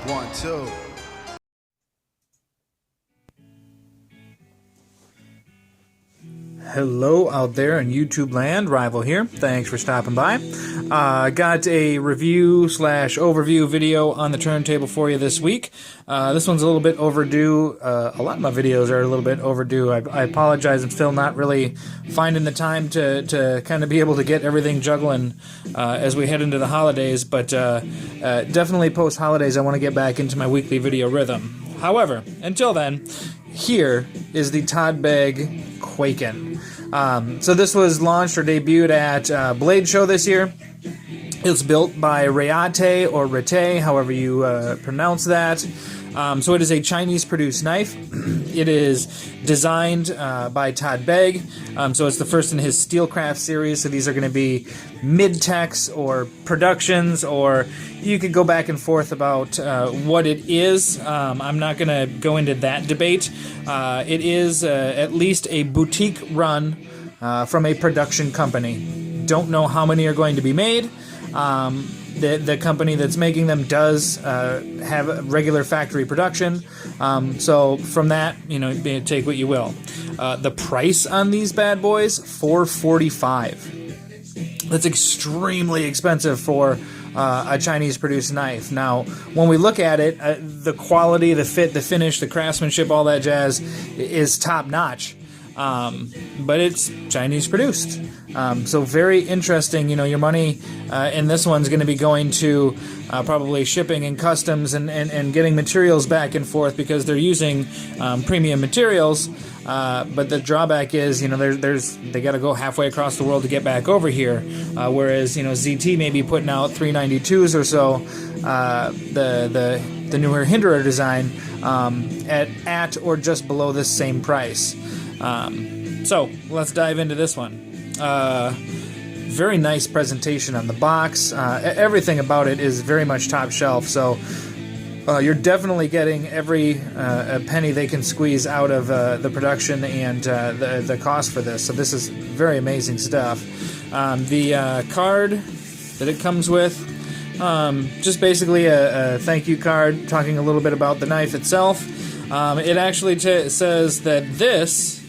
1, 2. Hello out there in YouTube land, Rival here. Thanks for stopping by. Got a review / overview video on the turntable for you this week. This one's a little bit overdue. A lot of my videos are a little bit overdue. I apologize. I'm still not really finding the time to kind of be able to get everything juggling as we head into the holidays, but definitely post-holidays I want to get back into my weekly video rhythm. However, until then, here is the Todd Begg Kwaiken. So this was launched or debuted at Blade Show this year. It's built by Rayate or Rete, however you pronounce that. So it is a Chinese-produced knife. It is designed by Todd Begg. So it's the first in his Steelcraft series. So these are going to be mid-techs or productions, or you could go back and forth about what it is. I'm not going to go into that debate. It is at least a boutique run from a production company. Don't know how many are going to be made. The company that's making them does have a regular factory production, so from that, take what you will. The price on these bad boys, $445. That's extremely expensive for a Chinese-produced knife. Now, when we look at it, the quality, the fit, the finish, the craftsmanship, all that jazz is top-notch. But it's Chinese produced. So very interesting. Your money in this one's going to be going to probably shipping and customs and getting materials back and forth because they're using premium materials. But the drawback is, they got to go halfway across the world to get back over here. Whereas, ZT may be putting out 392s or so, the newer Hinderer design, at or just below this same price. So let's dive into this one. Very nice presentation on the box. Everything about it is very much top shelf. So you're definitely getting every penny they can squeeze out of the production and the cost for this. So this is very amazing stuff. The card that it comes with, just basically a thank you card talking a little bit about the knife itself. It actually says that this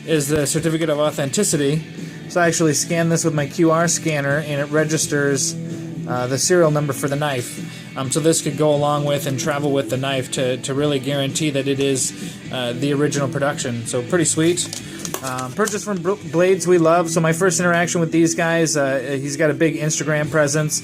is the certificate of authenticity. So I actually scan this with my QR scanner and it registers the serial number for the knife. So this could go along with and travel with the knife to really guarantee that it is the original production. So pretty sweet. Purchased from Blades We Love. So my first interaction with these guys, he's got a big Instagram presence,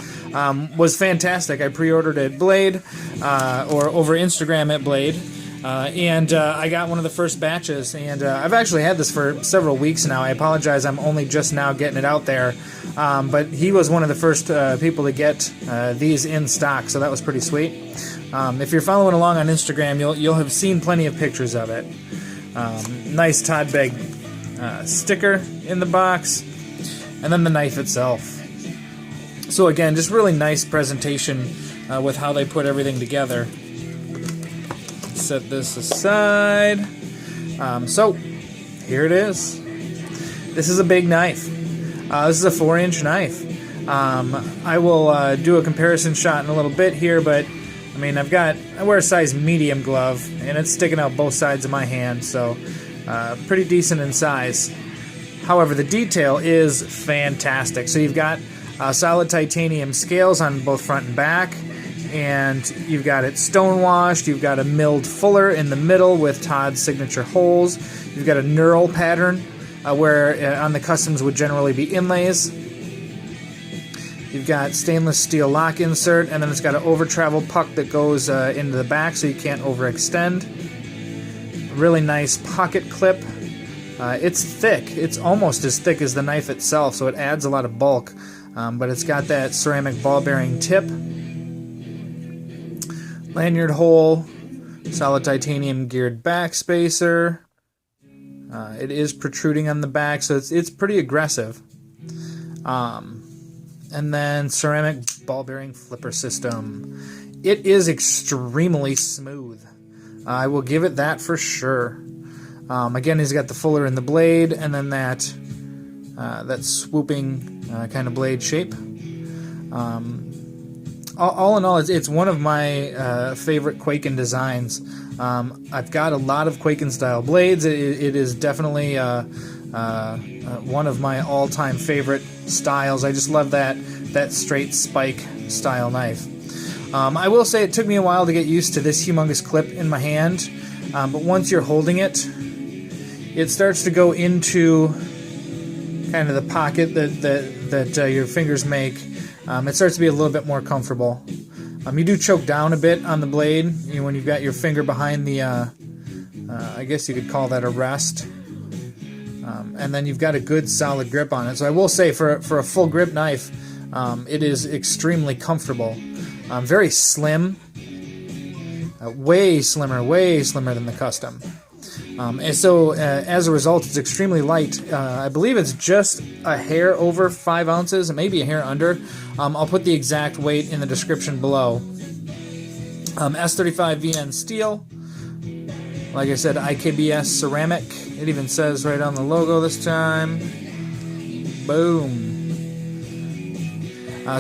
was fantastic. I pre-ordered at Blade, or over Instagram at Blade. And I got one of the first batches, and I've actually had this for several weeks now. I apologize, I'm only just now getting it out there, but he was one of the first people to get these in stock, so that was pretty sweet. If you're following along on Instagram, you'll have seen plenty of pictures of it. Nice Todd Begg sticker in the box, and then the knife itself. So again, just really nice presentation with how they put everything together. Set this aside. So here it is. This is a big knife. This is a 4-inch knife. I will do a comparison shot in a little bit here, but I mean, I wear a size medium glove, and it's sticking out both sides of my hand, so pretty decent in size. However, the detail is fantastic. So you've got solid titanium scales on both front and back. And you've got it stonewashed, you've got a milled fuller in the middle with Todd's signature holes, you've got a knurl pattern where on the customs would generally be inlays, you've got stainless steel lock insert, and then it's got an over-travel puck that goes into the back so you can't overextend. Really nice pocket clip. It's thick, it's almost as thick as the knife itself, so it adds a lot of bulk, but it's got that ceramic ball bearing tip. Lanyard hole, solid titanium geared back spacer. It is protruding on the back, so it's pretty aggressive. And then ceramic ball bearing flipper system. It is extremely smooth. I will give it that for sure. Again, he's got the fuller in the blade, and then that swooping kind of blade shape. all in all, it's one of my favorite Kwaiken designs. I've got a lot of Kwaiken style blades. It is definitely one of my all-time favorite styles. I just love that straight spike style knife. I will say it took me a while to get used to this humongous clip in my hand, but once you're holding it, it starts to go into kind of the pocket that your fingers make. It starts to be a little bit more comfortable. You do choke down a bit on the blade when you've got your finger behind the, I guess you could call that a rest. And then you've got a good solid grip on it. So I will say for a full grip knife, it is extremely comfortable. Very slim, way slimmer than the custom. And so as a result, it's extremely light. I believe it's just a hair over 5 ounces, maybe a hair under. I'll put the exact weight in the description below. S35 VN steel. Like I said, IKBS ceramic. It even says right on the logo this time. Boom.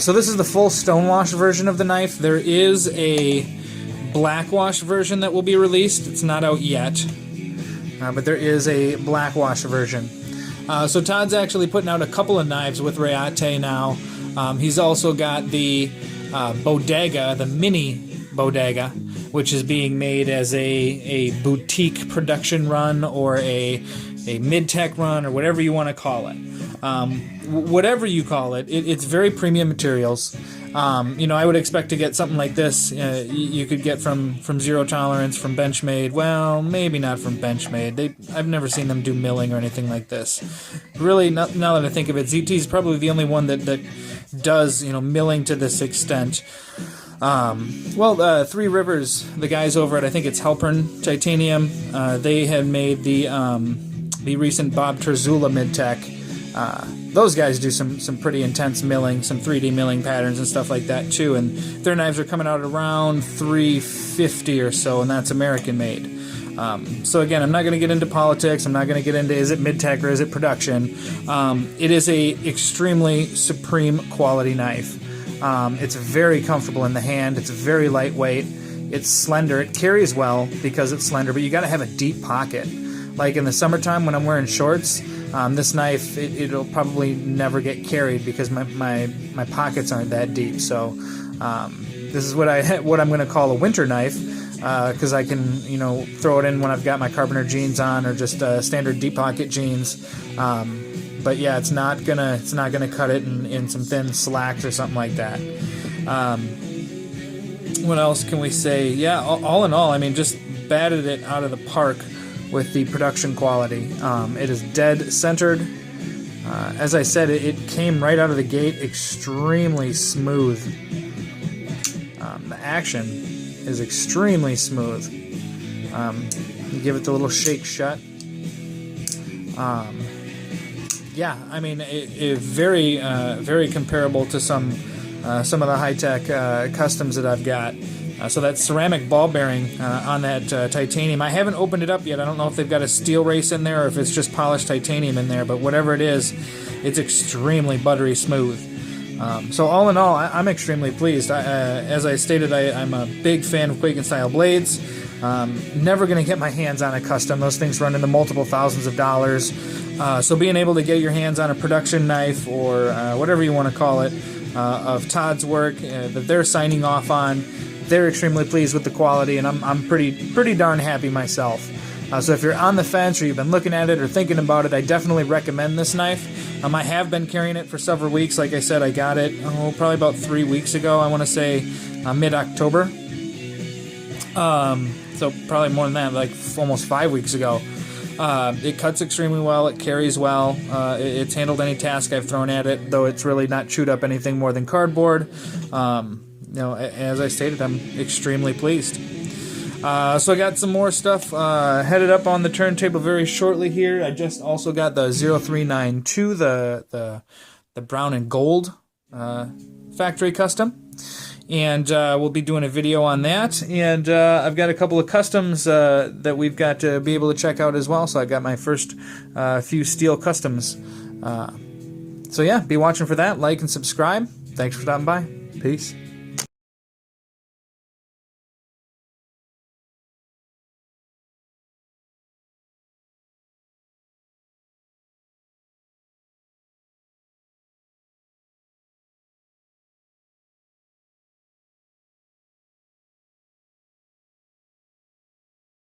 So this is the full Stonewash version of the knife. There is a blackwash version that will be released. It's not out yet. But there is a blackwash version. So Todd's actually putting out a couple of knives with Rayate now. He's also got the Bodega, the mini Bodega, which is being made as a boutique production run or a mid-tech run or whatever you want to call it. Whatever you call it, it's very premium materials. I would expect to get something like this. You could get from Zero Tolerance, from Benchmade. Well, maybe not from Benchmade. I've never seen them do milling or anything like this. Really, now that I think of it, ZT is probably the only one that does milling to this extent. Three Rivers, the guys over at, I think it's Halpern Titanium, they had made the recent Bob Terzula mid-tech. Those guys do some pretty intense milling, some 3D milling patterns and stuff like that too, and their knives are coming out around $350 or so, and that's American made. So again, I'm not going to get into politics. I'm not going to get into is it mid-tech or is it production. It is a extremely supreme quality knife. It's very comfortable in the hand. It's very lightweight. It's slender. It carries well because it's slender, but you got to have a deep pocket. Like in the summertime when I'm wearing shorts, this knife, it'll probably never get carried because my pockets aren't that deep. So this is what I'm going to call a winter knife, because I can throw it in when I've got my carpenter jeans on or just standard deep pocket jeans. But yeah, it's not gonna cut it in some thin slacks or something like that. What else can we say? Yeah, all in all, I mean, just batted it out of the park with the production quality. It is dead centered. As I said, it came right out of the gate extremely smooth. The action is extremely smooth. You give it the little shake shut. Yeah, I mean, it very very comparable to some of the high-tech customs that I've got. So that ceramic ball bearing on that titanium, I haven't opened it up yet. I don't know if they've got a steel race in there or if it's just polished titanium in there, but whatever it is, it's extremely buttery smooth. So all in all, I'm extremely pleased. As I stated, I'm a big fan of Kwaiken-style blades. Never going to get my hands on a custom. Those things run into multiple thousands of dollars. So being able to get your hands on a production knife or whatever you want to call it of Todd's work that they're signing off on, they're extremely pleased with the quality, and I'm pretty darn happy myself. So if you're on the fence or you've been looking at it or thinking about it, I definitely recommend this knife. I have been carrying it for several weeks. Like I said, I got it probably about 3 weeks ago. I want to say mid-October. So probably more than that, like almost 5 weeks ago. It cuts extremely well. It carries well. It's handled any task I've thrown at it, though it's really not chewed up anything more than cardboard. As I stated, I'm extremely pleased. So I got some more stuff headed up on the turntable very shortly here. I just also got the 0392, the brown and gold factory custom. And we'll be doing a video on that. And I've got a couple of customs that we've got to be able to check out as well. So I got my first few steel customs. So yeah, be watching for that. Like and subscribe. Thanks for stopping by. Peace.